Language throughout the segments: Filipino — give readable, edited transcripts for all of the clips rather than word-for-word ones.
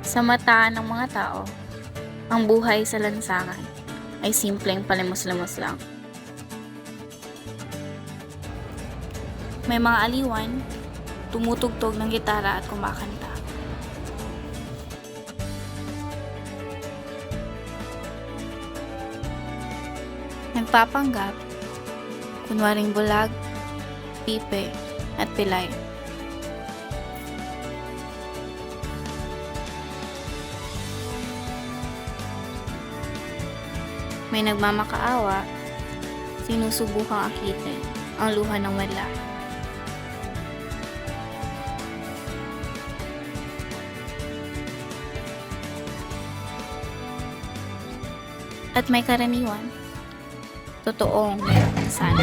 Sa mata ng mga tao, ang buhay sa lansangan ay simpleng palimos-limos lang. May mga aliwan, tumutugtog ng gitara at kumakanta. Nagpapanggap, kunwaring bulag, pipe, at pilay. May nagmamakaawa, sinusubukang akitin ang luha ng madla. At may karaniwan, totoong mayroong sana.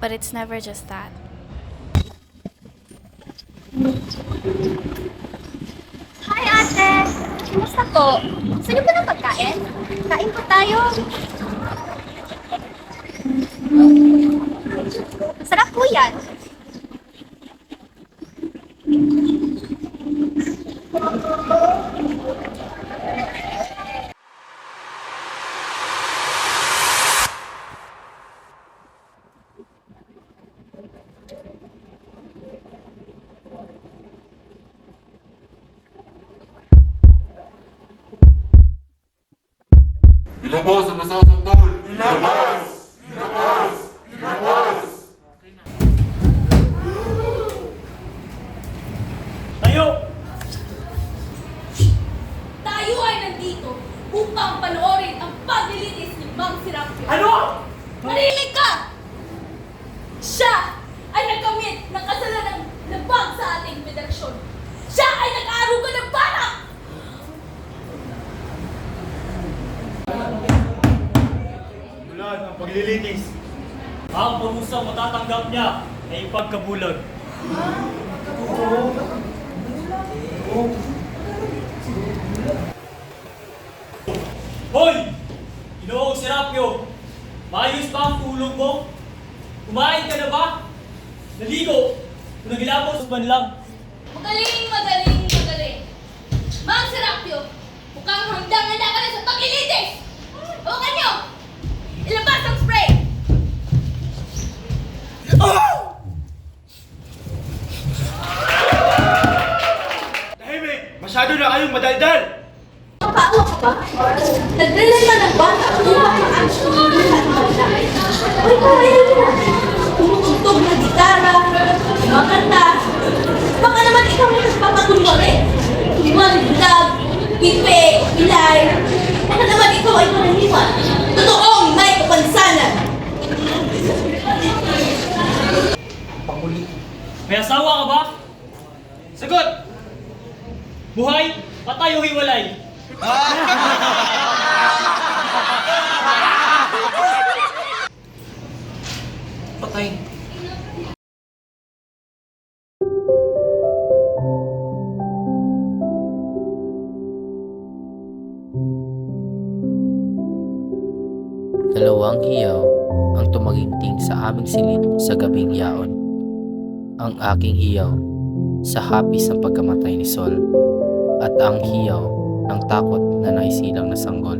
But it's never just that. Hi, ate! Kumusta po? Gusto niyo po ng pagkain? Kain po tayo. Masarap po yan. Ilabas ang nasasaktan! Ilabas! Ilabas! Ilabas! Tayo! Tayo ay nandito upang panoorin ang paglilitis ni Mang Serapio. Ano? Marinig ka! Siya ay nagkamit ng kasalanang labag sa ating federasyon. Siya ay nag-aaruga ng banak! Bulag ang paglilitis. Ang pangusang matatanggap niya ay pagkabulag. Hoy! Ginoong Serapio! Maayos ba ang tulog mo? Kumain ka na ba? Naligo? Kung nagilapos man lang. Magaling, magaling, magaling. Mang Serapio, mukhang handang-handa ka na sa paglilitis! Hawakan niyo! Ilabas ang spray! Tahimik! Masyado na kayong madaldal! Kapaawa ka ba? Nagdala na ng bata. Uy, kumain na. Tumutugtog na gitara, kumakanta. Baka naman ikaw ay nagpapatunwari. Limang vlog, pipe, pilay. Baka naman ikaw ay karaniwan. Totoong may kapansanan. May asawa ka ba? Sagot! Buhay, patay o hiwalay? Patay. Dalawang hiyaw ang tumaginting sa aming silid sa gabing yaon. Ang aking hiyaw sa hapis ng pagkamatay ni Sol at ang hiyaw ng takot na naisilang na sanggol.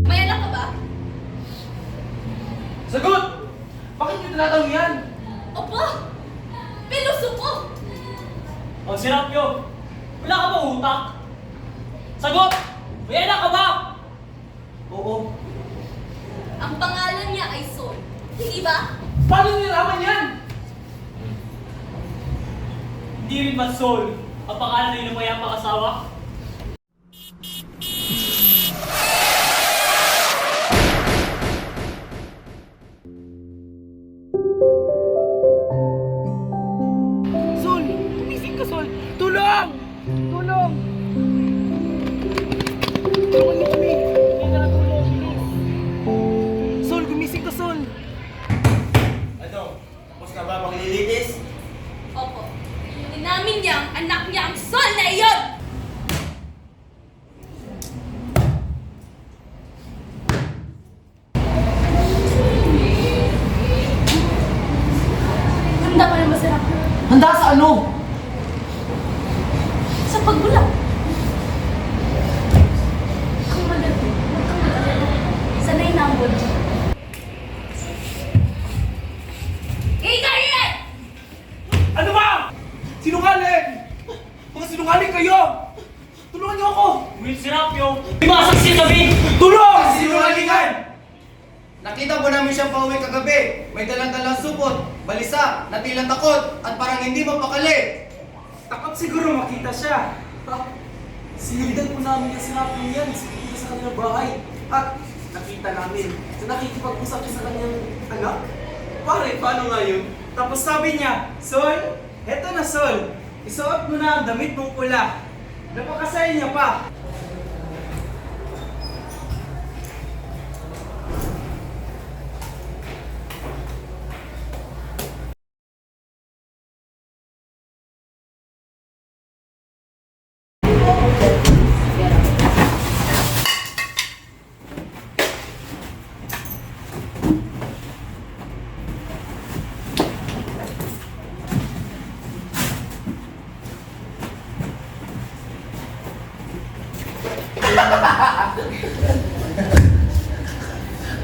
May anak ka ba? Sagot! Bakit niyo tinatanong yan? Opo! Piluso ko! Ang Serapio, wala ka ba utak? Sagot! May anak ka ba? Oo. Ang pangalan niya ay Sol. Hindi ba? Paano niyo nalaman yan? Hindi rin ba Sol ang pangalan ng iyong mayapang asawa? Sol! Tumising ka, Sol! Tulong! Tulong! Tulungan niyo kami! Hindi ka na tulong, please! Sol, gumising ka, Sol! Ano? Tapos na ba maglilitis? Opo. Inamin niyang anak niya ang Sol na iyon! Nakita po namin siya pauwi kagabi. May dalang-dalang supot, balisa, na tila takot, at parang hindi mapakali. Takot siguro makita siya. Sinundan po namin yung sinapin yan sa kanilang bahay. At nakita namin na nakikipag-usap siya sa kanyang anak. Pare, paano nga yun? Tapos sabi niya, Sol, eto na Sol. Isuot mo na ang damit mong pula. Napakasaya niya pa.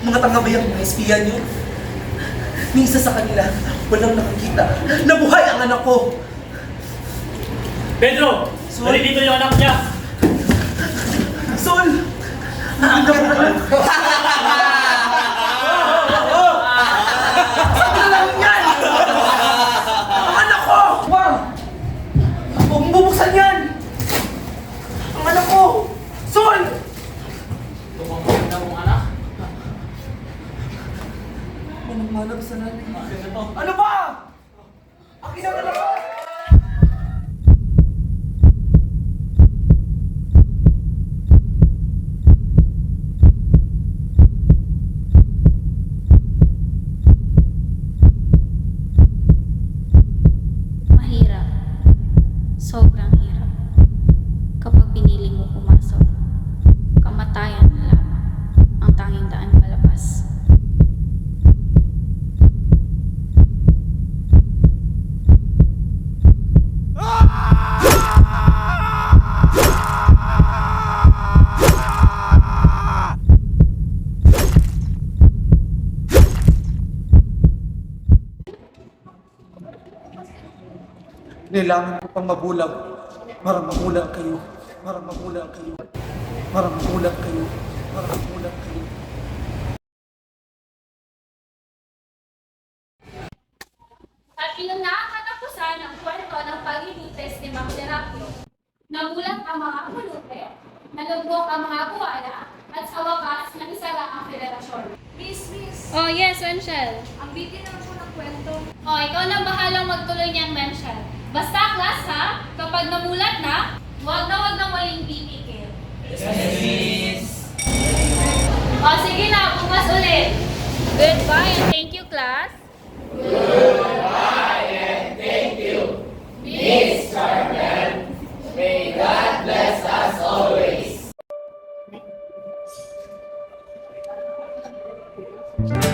Mga tanga-bayang mga espiya niyo? Ni isa sa kanila, walang nakakita. Nabuhay ang anak ko! Pedro! Dali dito yung anak niya! Sol! Nakita mo na lang! Saan na lang yan? Ang anak ko! Wow! Huwag mong bubuksan yan! Ang anak ko! Sol! Manang-manang sa namin. Ano ba? Akin ang anak ko! Mahirap. Sobrang hirap. Kapag pinili mo pumasok, kamatayan na lamang ang tanging daan palabas. Kailangan ko pang mabulag para mabulag kayo. Para mabulag kayo. Para mabulag kayo. Para mabulag kayo. At ilang nakakatapusan ang kwento ng paglilitis ni Mang Serapio. Nagulat ang mga kulute, nalugmok ang mga kuwala, at sa wakas, nagisara ang federasyon. Miss, Oh, yes, Wenchel. ang bitin naman po ng kwento. Oh, ikaw na bahalang magtuloy niyang Wenchel. Basta, class, ha? Kapag namulat na, wag na waling pipikil. Yes, Oh, sige na, bukas ulit. Goodbye and thank you, class. Sa